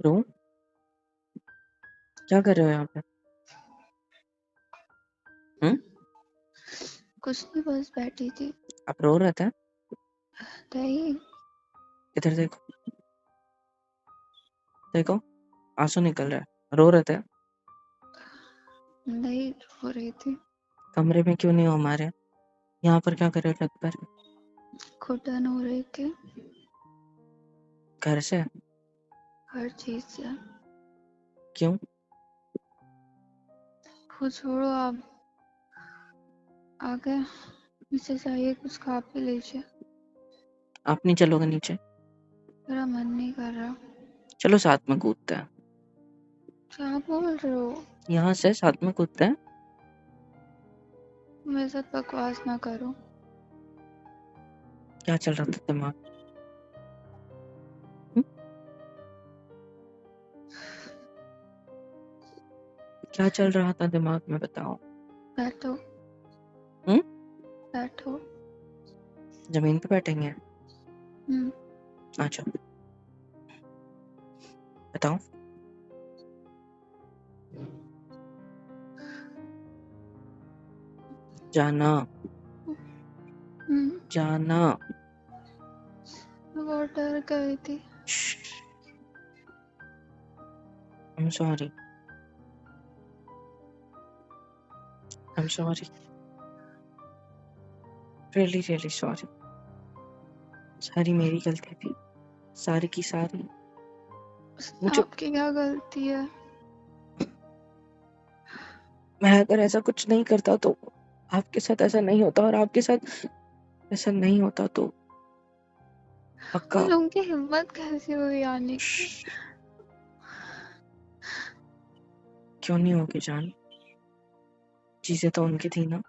क्यों? क्या कर रहे हो यहाँ पे? कुछ नहीं, बस बैठी थी। आप रो रहे थे? नहीं। इधर देखो, देखो आंसू निकल रहा है। रो रहे थे? नहीं हो रही थी। कमरे में क्यों नहीं हो हमारे? यहाँ पर क्या कर रहे हो छत पर? घुटन हो रही थी घर से? हर चीज से। क्यों? वो छोड़ो, आप आगे मुझसे चाहिए कुछ खा पी लीजिए। आप नहीं चलोगे नीचे? मेरा मन नहीं कर रहा। चलो साथ में कूदते हैं। क्या बोल रहे हो? यहाँ से साथ में कूदते हैं। मेरे साथ बकवास ना करो। क्या चल रहा था दिमाग? हम्म? क्या चल रहा था दिमाग में बताओ। बैठो। हम्म? बैठो। जमीन पे बैठेंगे? आ जाओ, बताओ। जाना, जाना। मैं बहुत डर गई थी। I'm sorry, I'm sorry, really really sorry। सारी मेरी गलती थी, सारी की सारी। मुझे आपकी क्या गलती है? मैं अगर ऐसा कुछ नहीं करता तो आपके साथ ऐसा नहीं होता, और आपके साथ ऐसा नहीं होता तो पक्का। उन लोगों की हिम्मत कैसे हुई आने की? क्यों नहीं होगी जान? चीजें तो उनकी थी ना।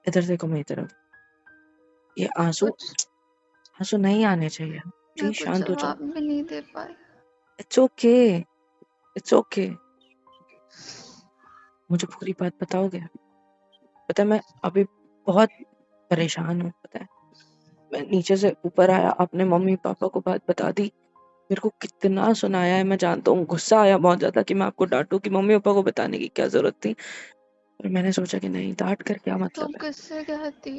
इधर देखो मेरी तरफ। ये आंसू, कुछ आंसू नहीं आने चाहिए। मैं प्लीज कुछ शांत हो जाओ। जवाब भी नहीं दे पाई। It's okay, it's okay. मुझे पूरी बात बताओगे? पता है मैं अभी बहुत परेशान हूँ, पता है। मैं नीचे से ऊपर आया, अपने मम्मी पापा को बात बता दी। मेरे को कितना सुनाया है मैं जानता हूँ। गुस्सा आया बहुत ज्यादा कि मैं आपको डांटूं कि मम्मी पापा को बताने की क्या जरूरत थी। पर मैंने सोचा कि नहीं, डांट कर क्या तो मतलब है। किससे कहती?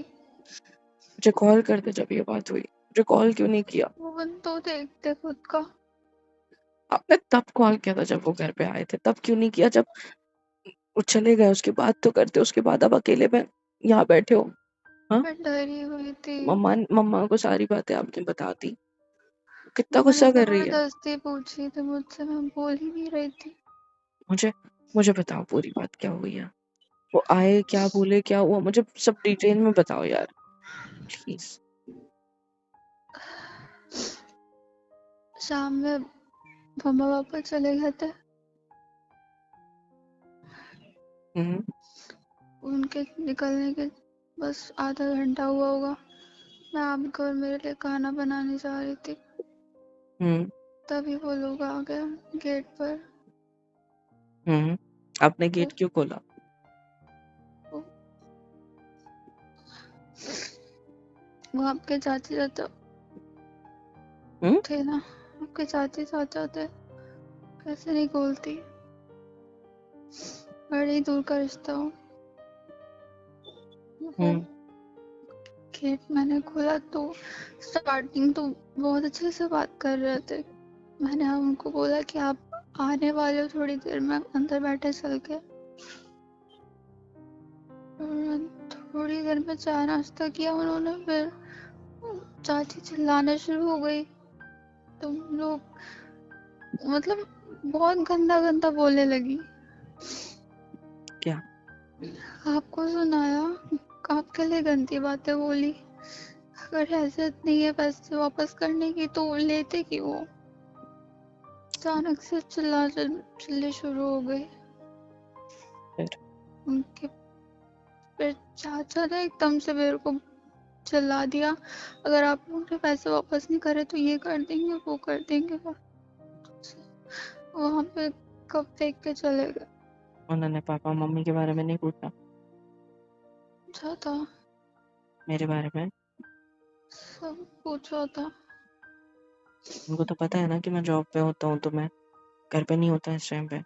मुझे कॉल करते जब ये बात हुई। मुझे कॉल क्यों नहीं किया? फोन तो देखते खुद का। आपने तब कॉल किया था जब वो घर पे आए थे, तब क्यों नहीं किया जब वो चले गए? उसके बाद तो करते। उसके बाद अब अकेले में यहाँ बैठे हो। हाँ, मैं डरी हुई थी। मम्मा को सारी बातें आपने बता दी। कितना मम्मा ने गुस्सा कर रही है। जबरदस्ती पूछी थी मुझसे, मैं बोल ही नहीं रही थी। मुझे मुझे बताओ पूरी बात क्या हुई है। वो आए, क्या बोले, क्या हुआ, मुझे सब डिटेल में बताओ यार, प्लीज। शाम में मम्मा पापा चले गए थे। उनके निकलने के बस आधा घंटा हुआ होगा। मैं आपको और मेरे लिए खाना बनाने जा रही थी, तभी वो लोग आ गए गेट पर। आपने गेट क्यों खोला? वो आपके चाची चाचा थे ना, आपके चाची चाचा थे। कैसे नहीं खोलती, बड़ी दूर का रिश्ता हो। गेट मैंने खोला तो स्टार्टिंग तो बहुत अच्छे से बात कर रहे थे। मैंने उनको बोला कि आप आने वाले हो थोड़ी देर में, अंदर बैठे चल के। थोड़ी देर में चाय नाश्ता किया उन्होंने, फिर चाची चिल्लाना शुरू हो गई। तुम लोग मतलब बहुत गंदा गंदा बोलने लगी। क्या? आपको सुनाया, आपके लिए गंदी बातें बोली। अगर हैसियत नहीं है पैसे वापस करने की तो लेते क्यों? अचानक से चिल्ले शुरू हो गए उनके। फिर चाचा ने एकदम से मेरे को चिल्ला दिया, अगर आप लोगों ने पैसे वापस नहीं करे तो ये कर देंगे वो कर देंगे। वहां पे कब फेंक के चले गए। उन्होंने पापा मम्मी के बारे में नहीं पूछा? पूछा था, मेरे बारे में? सब पूछा था। उनको तो पता है ना कि मैं जॉब पे होता हूँ, तो मैं घर पे नहीं होता इस टाइम पे।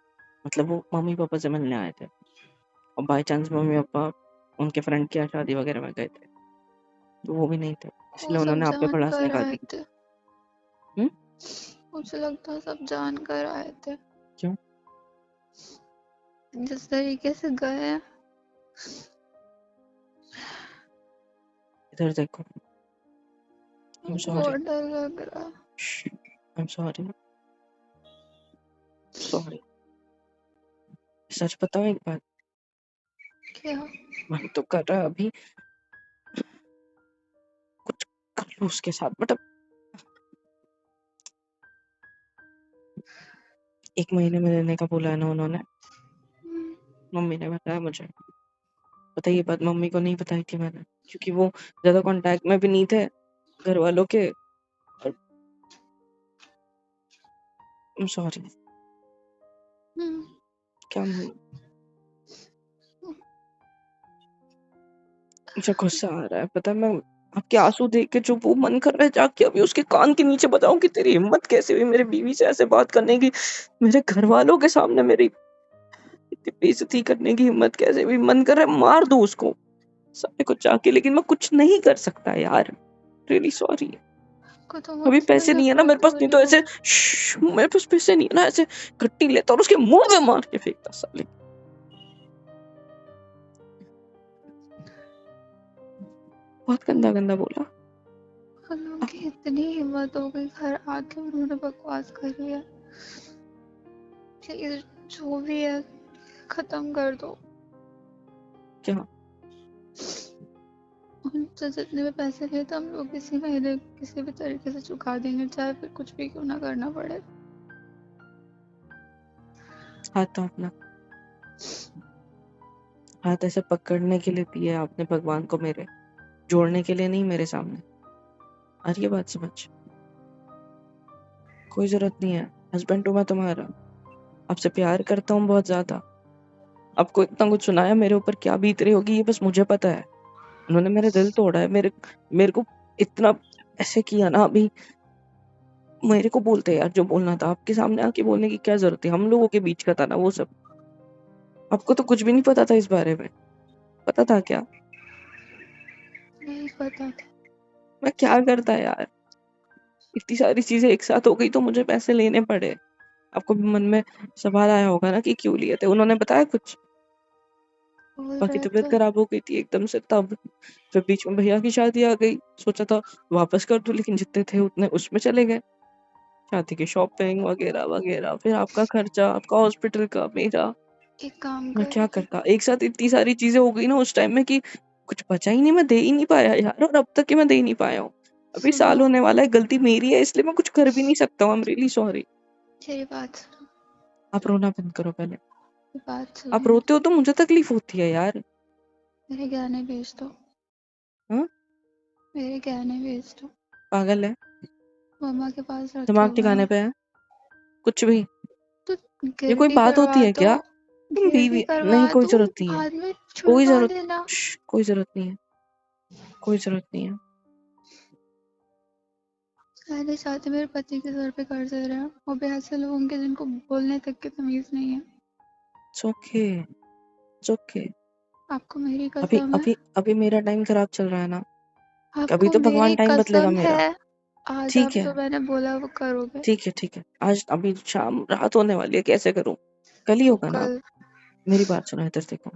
मतलब वो मम्मी पापा से मिलने आए थे, और बाय चांस मम्मी पापा उनके फ्रेंड की शादी वगैरह में गए थे, तो वो भी नहीं थे, वो इसलिए सब उन्होंने आप पे जान भड़ास कर निकाली। आए थे। हम्म। मुझे लगता है सब जान कर आए थे। क्यों? जिस तरीके से गए हैं, इधर देखो। I am sorry. बहुत डर लग रहा है। I am sorry. सॉरी। सच बताओ एक बात, क्या? मन तो कर रहा है अभी कुछ कर लो उसके साथ, बट अब 1 महीने में लेने का बोला है ना उन्होंने। हम्म, मम्मी ने बताया मुझे, पता ये बात मम्मी को नहीं बताई थी मैंने, क्योंकि वो ज्यादा कांटेक्ट में भी नहीं थे घर वालों के। और आई एम सॉरी। हम्म, क्या मुझे गुस्सा आ रहा है, पता है, मैं आपके आंसू देख के जो वो मन कर रहा है जाके अभी उसके कान के नीचे बताऊं कि तेरी हिम्मत कैसे हुई मेरे बीवी से ऐसे बात करने की, मेरे घर वालों के सामने मेरी इतनी बेइज्जती करने की हिम्मत कैसे हुई। मन कर रहा है मार दूं उसको सारे को जाके, लेकिन मैं कुछ नहीं कर सकता यार। Really sorry. को तो अभी मुझसे पैसे भी नहीं है ना मेरे बहुत पास, नहीं बुरी तो ऐसे लगी। मेरे पास पैसे नहीं है ना, ऐसे घट्टी लेता और उसके मुंह पे मार के फेंकता साले। बहुत गंदा गंदा बोला। उन लोगों की इतनी हिम्मत हो गई घर आके उन्होंने बकवास करी है। प्लीज जो भी है खत्म कर दो। क्या? उनसे जितने भी पैसे लिए थे हम लोग इसी महीने किसी भी तरीके से चुका देंगे, चाहे फिर कुछ भी क्यों ना करना पड़े। हाथ तो अपना हाथ ऐसे पकड़ने के लिए दिए आपने भगवान को, मेरे जोड़ने के लिए नहीं मेरे सामने। आ रही है बात समझ? कोई जरूरत नहीं है, हस्बैंड हूँ मैं तुम्हारा, आपसे प्यार करता हूँ बहुत ज्यादा। आपको इतना कुछ सुनाया मेरे ऊपर क्या बीत रही होगी ये बस मुझे पता है। उन्होंने मेरा दिल तोड़ा है, मेरे को इतना ऐसे किया ना अभी। मेरे को बोलते यार जो बोलना था, आपके सामने आके बोलने की क्या जरूरत थी, हम लोगों के बीच का था ना वो सब। आपको तो कुछ भी नहीं पता था इस बारे में, पता था क्या? नहीं पता था। मैं क्या करता यार, इतनी सारी चीजें एक साथ हो गई तो मुझे पैसे लेने पड़े। आपको भी मन में सवाल आया होगा ना कि क्यों लिए थे, उन्होंने बताया कुछ? बोल बाकी रहे तबीयत थे। खराब हो गई थी एकदम से तब, फिर बीच में भैया की शादी आ गई, सोचा था वापस कर दूं, लेकिन जितने थे उतने उसमें चले गए। शादी की शॉपिंग वगैरह वगैरह, फिर आपका खर्चा, आपका हॉस्पिटल का, मेरा। एक काम मैं क्या करेगी। करता, एक साथ इतनी सारी चीजें हो गई ना उस टाइम में कि कुछ बचा ही नहीं, मैं दे ही नहीं पाया यार, और अब तक कि मैं दे ही नहीं पाया हूँ। अभी सुनो साल होने वाला है, गलती मेरी है, इसलिए मैं कुछ कर भी नहीं सकता हूँ। I am really sorry. मेरी बात सुनो। आप रोना बंद करो पहले। मेरी बात आप सुनो। रोते हो तो मुझे तकलीफ होती है यार। मेरे गहने भेज दो। हाँ? मेरे गहने भेज दो। पागल है? मम्मा के पास रखे दिमाग हुए ठिकाने हैं। पे है? कुछ भी? तो ये कोई गिरवी बात होती करवा है दो। क्या? तुम गिरवी बीवी करवा नहीं, कोई दो। जरूरत नहीं है। बाद में कोई छुड़वा जरूरत लेना। कोई जरूरत नहीं है। कोई जरूरत नहीं है। मैं नहीं चाहती मेरे पति के सर पे कर्ज दे रहे हैं, वो भी ऐसे लोग उनके जिनको बोलने तक की तमीज नहीं है। It's okay, it's okay. आपको मेरी अभी कसम है। अभी अभी मेरा टाइम खराब चल रहा है ना, अभी आपको तो भगवान मेरी टाइम बदलेगा कसम है। मेरा। आज ठीक आप है, जो मैंने बोला वो करोगे। ठीक है, ठीक है। आज अभी शाम रात होने वाली है, कैसे करूं? कल ही तो होगा ना? कल। मेरी बात सुनो इधर देखो,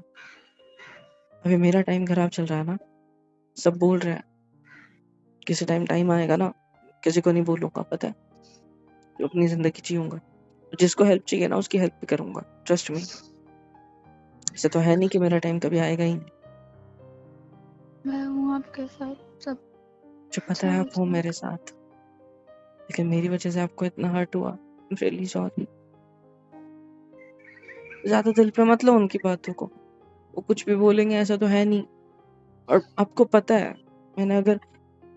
अभी मेरा टाइम खराब चल रहा है ना, सब बोल रहे हैं। किसी टाइम टाइम आएगा ना, किसी को नहीं बोलूंगा, पता है, जो अपनी जिंदगी जीऊंगा, जिसको हेल्प चाहिए ना उसकी हेल्प भी करूंगा, ट्रस्ट मी। ऐसा तो है नहीं कि मेरा टाइम कभी आएगा ही नहीं। मैं हूँ आपके साथ, सब जो पता अच्छा है हो आप हो मेरे जाएगा। साथ, लेकिन मेरी वजह से आपको इतना हर्ट हुआ, रियली सॉरी। ज्यादा दिल पे मत लो उनकी बातों को, वो कुछ भी बोलेंगे ऐसा तो है नहीं। और आपको पता है, मैंने अगर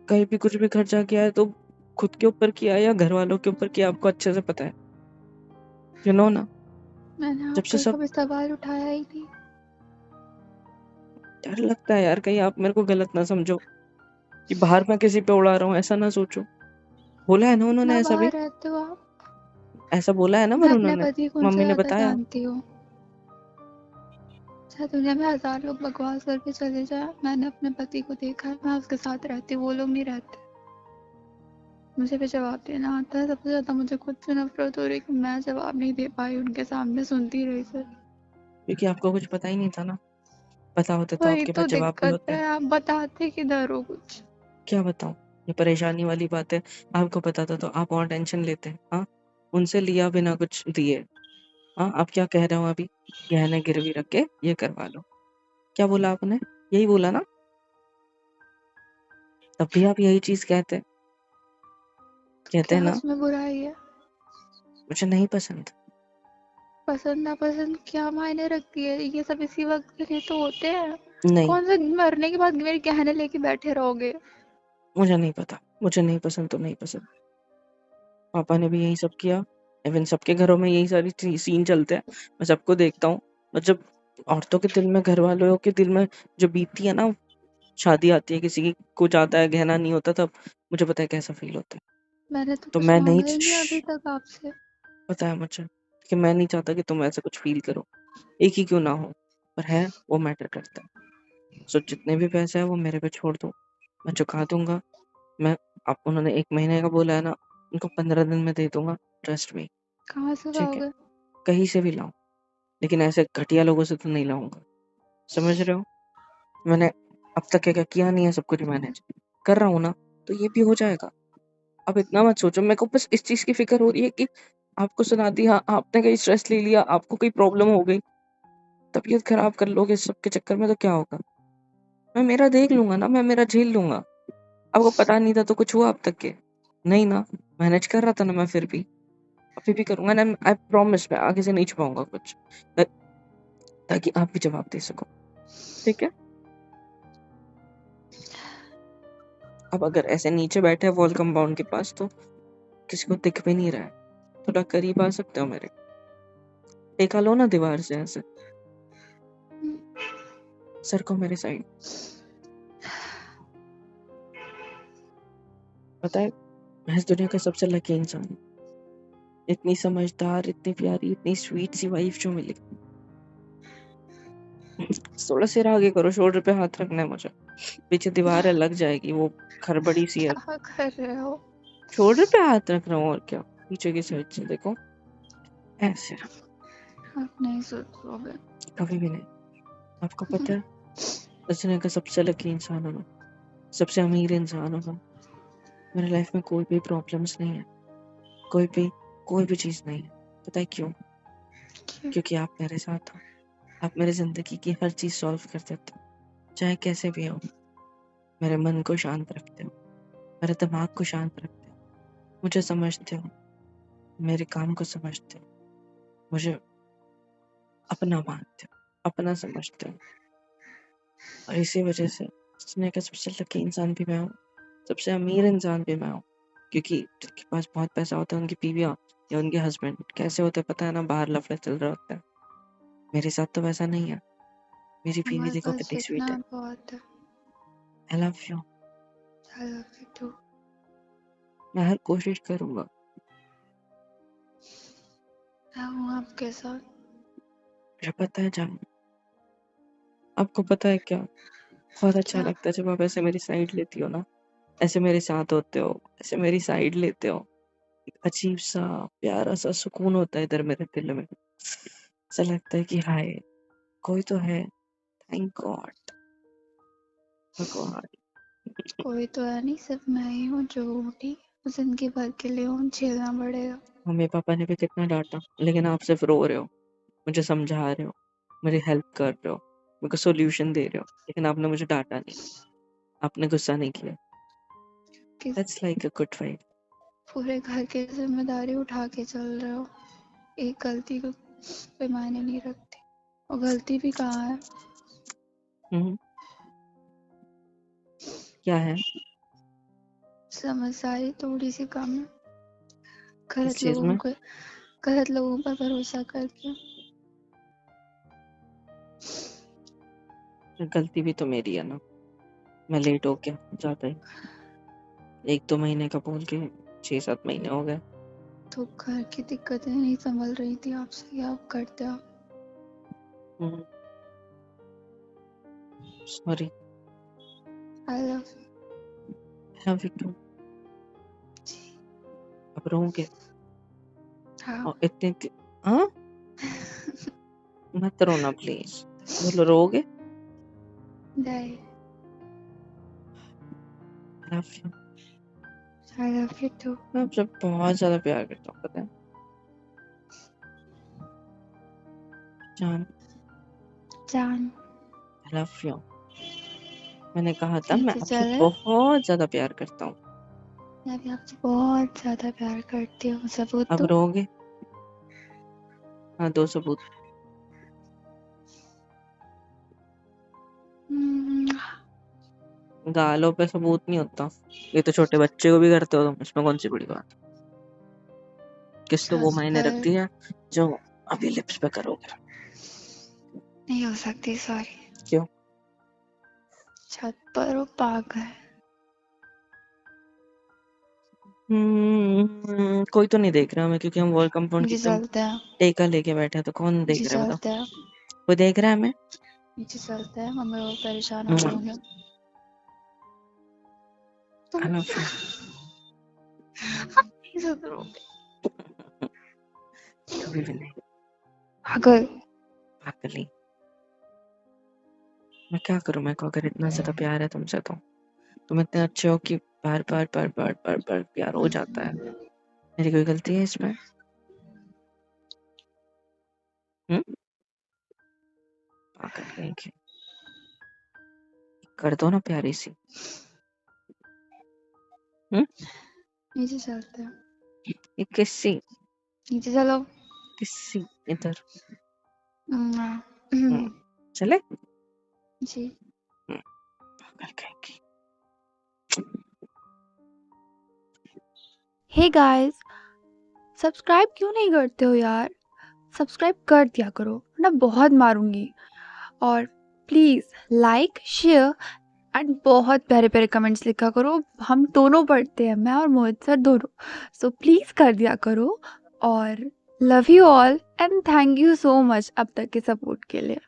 कहीं भी कुछ भी खर्चा किया है तो खुद के ऊपर किया है या घर वालों के ऊपर किया, आपको अच्छे से पता है, यू नो ना। मैंने जब आप से पर सब कभी सवाल उठाया ही नहीं। डर लगता है यार, कहीं आप मेरे को गलत ना समझो कि बाहर मैं किसी पे उड़ा रहा हूँ, ऐसा ना सोचो। बोला है ना उन्होंने ना ऐसा भी, बाहर रहते हो आप। ऐसा बोला है ना मैं पर अपने उन्होंने, पति को उनसे मम्मी ने ज्यादा बताया। जानती हूँ। चाहे दुनिया में 1000 लोग बकवास करके चले जाए, मैंने अपने पति को देखा है, मैं उसके साथ रहती हूँ, वो लोग नहीं रहते। मुझे भी जवाब देना आता है। सबसे ज्यादा मुझे खुद से नफरत हो रही कि मैं जवाब नहीं दे पाई, उनके सामने सुनती रही सिर्फ। क्योंकि आपको कुछ पता ही नहीं था ना, पता होता तो वही आपके तो पास जवाब भी दिक्कत होते। है, आप बताते किधर हो कुछ। क्या बताऊं, ये परेशानी वाली बात है। आपको पता था तो आप और टेंशन लेते। हाँ, उनसे लिया बिना कुछ दिए। हाँ, आप क्या कह रहे हो अभी, गहने गिरवी रख के ये करवा लो, क्या बोला आपने, यही बोला ना, तब भी आप यही चीज कहते कहते हैं क्या ना, उसमें बुराई है? मुझे नहीं पसंद। पसंद नापसंद क्या मायने रखती है, ये सब इसी वक्त के लिए तो होते हैं। नहीं, कौन से मरने के बाद मेरे गहने लेके बैठे रहोगे? मुझे नहीं पता, मुझे नहीं पसंद तो नहीं पसंद। पापा ने भी यही सब किया, इवन सबके घरों में यही सारी सीन चलते हैं। मैं सबको देखता हूँ, और जब औरतों के दिल में, घर वालों के दिल में जो बीतती है ना, शादी आती है किसी की को जाता है, गहना नहीं होता, तब मुझे पता है कैसा फील होता है। मैंने तो तो कुछ मैं नहीं मांगा ही नहीं अभी तक आपसे। पता है मुझे कि मैं नहीं चाहता कि तुम ऐसा कुछ फील करो, एक ही क्यों ना हो, पर है वो मैटर करता है। सो जितने भी पैसे है वो मेरे पे छोड़ दो, मैं चुका दूंगा। मैं, आप, उन्होंने 1 महीने का बोला है ना, उनको 15 दिन में दे दूंगा, ट्रस्ट मी। कहाँ से ठीक है, लाओगे? कहीं से भी लाऊं, लेकिन ऐसे घटिया लोगों से तो नहीं लाऊंगा, समझ रहे हो। मैंने अब तक क्या क्या किया नहीं है, सब कुछ मैनेज कर रहा हूँ ना, तो ये भी हो जाएगा। अब इतना मत सोचो, मेरे को बस इस चीज की फिक्र हो रही है कि आपको सुना दी, हाँ आपने कहीं स्ट्रेस ले लिया, आपको कोई प्रॉब्लम हो गई, तबीयत खराब कर लोगे इस सब के चक्कर में, तो क्या होगा। मैं मेरा देख लूंगा ना, मैं मेरा झेल लूंगा। आपको पता नहीं था तो कुछ हुआ अब तक के, नहीं ना, मैनेज कर रहा था ना मैं, फिर भी अभी भी करूंगा ना। आई प्रॉमिस, मैं आगे से नहीं छुपाऊंगा कुछ, ता- ताकि आप भी जवाब दे सको, ठीक है। अब अगर ऐसे नीचे बैठे वॉल कंपाउंड के पास, तो किसी को दिख भी नहीं रहा है, थोड़ा करीब आ सकते हो मेरे, टेका लो ना दीवार से ऐसे, सर को मेरे साइड। पता है, मैं इस दुनिया का सबसे लकी इंसान हूँ, इतनी समझदार, इतनी प्यारी, इतनी स्वीट सी वाइफ जो मिली। थोड़ा सिर आगे करो, शोल्डर पे हाथ रखना है मुझे, पीछे दीवार है लग जाएगी, वो खरबड़ी सी है। क्या कर रहे हो? शोल्डर पे हाथ रख रहा हूँ, और क्या, पीछे की साइड से देखो, ऐसे। आप नहीं सोचोगे। कभी भी नहीं। आपको पता है, इस दुनिया का सबसे लकी इंसान हूँ मैं, सबसे अमीर इंसान हूँ मैं। मेरी लाइफ में कोई भी प्रॉब्लम्स नहीं है, कोई भी चीज नहीं है। पता है क्यों? क्यों? क्योंकि आप मेरे साथ हो, आप मेरी जिंदगी की हर चीज सॉल्व कर देते हो, चाहे कैसे भी हो। मेरे मन को शांत रखते हो, मेरे दिमाग को शांत रखते हो, मुझे समझते हो, मेरे काम को समझते हो, मुझे अपना मानते हो, अपना समझते हो। और इसी वजह से इस दुनिया का सबसे लकी इंसान भी मैं हूँ, सबसे अमीर इंसान भी मैं हूँ। क्योंकि जिनके पास बहुत पैसा होता है, उनकी बीवियाँ या उनके हस्बैंड कैसे होते हैं पता है ना, बाहर लफड़े चल रहे होते हैं। मेरे साथ तो वैसा नहीं है, मेरी बीवी हमारे देखो पास कितनी जितना स्वीट है। है बहुत है। I love you. I love you too. मैं हर कोशिश करूंगा। मैं हूँ आपके साथ। मुझे पता है जान, आपको पता है क्या, बहुत अच्छा क्या? लगता है जब आप ऐसे मेरी साइड लेती हो ना, ऐसे मेरे साथ होते हो, ऐसे मेरी साइड लेते हो। एक अजीब सा प्यारा सा सुकून होता है इधर मेरे दिल में, ऐसा लगता है कि हाय, कोई तो है, थैंक गॉड, भगवान। कोई तो है नहीं, सिर्फ मैं ही हूँ जो उठी। जिंदगी भर के लिए हूँ, झेलना पड़ेगा। मम्मी पापा ने भी कितना डांटा, लेकिन आप सिर्फ रो रहे हो, मुझे समझा रहे हो, मेरी हेल्प कर रहे हो, मेरे को सोल्यूशन दे रहे हो, लेकिन आपने मुझे डांटा नहीं, आपने गुस्सा नहीं किया। कि that's like a good wife. पूरे घर की जिम्मेदारी उठा के चल रहे हो। एक गलती को कोई मायने नहीं रखती। और गलती भी कहाँ है? हम्म, क्या है? समझदारी थोड़ी सी कम है। किस चीज में? गलत लोगों पर भरोसा करके। गलती भी तो मेरी है ना, मैं लेट हो गया ज्यादा ही, 1-2 महीने का बोल के 6-7 महीने हो गए। तो घर की दिक्कतें नहीं संभल रही थी आपसे, क्या आप करते आप? Sorry. I love love you too. जी। अब रोओगे? हाँ। और इतनी हाँ मत रोना प्लीज। बोलो रोओगे? नहीं। Love you. I love you too. मैं आपसे बहुत ज्यादा प्यार करता हूँ, पता है जान। जान। आई लव यू। मैंने कहा था मैं नीचे आपसे चले। बहुत ज्यादा प्यार करता हूँ। मैं भी आपसे बहुत ज्यादा प्यार करती हूँ। सबूत अब दो। रोओगे? हाँ, 2 सबूत। गालों पे सबूत नहीं होता। ये तो छोटे बच्चे को भी करते हो तुम, इसमें कौन सी बड़ी बात। किस तो वो छत मायने पर रखती है जो अभी लिप्स पे करोगे। नहीं हो सकती, सॉरी। क्यों? छत पर वो पागल। कोई तो नहीं देख रहा हमें, क्योंकि हम वर्ल्ड कंपाउंड की नीचे एकदम चलते हैं। टेका लेके बैठे हैं, तो कौन देख नीचे रहा है बताओ? चलते हैं। कोई देख रहा है हमें? नीचे चलते हैं, हमें वो परेशान हो आई रहे होंगे। तुम लव यू। नहीं सुधरोगे। कभी भी नहीं। पागल। पागली। मैं क्या करूं? मेरे को अगर इतना ज्यादा प्यार है तुमसे, तो तुम इतने अच्छे हो कि बार बार बार बार बार बार प्यार हो जाता है। मेरी कोई गलती है इसमें? पागल कहीं की। कर दो ना प्यारी सी। नीचे चलते हैं। ये किसी नीचे चलो। किसी इधर हम्म, चले। जी। पागल कहीं की। हे गाइस, सब्सक्राइब क्यों नहीं करते हो यार? सब्सक्राइब कर दिया करो, वरना बहुत मारूंगी। और प्लीज लाइक, शेयर एंड बहुत प्यारे प्यारे कमेंट्स लिखा करो। हम दोनों पढ़ते हैं, मैं और मोहित सर दोनों। सो प्लीज कर दिया करो। और love you all and thank you so much अब तक के सपोर्ट के लिए।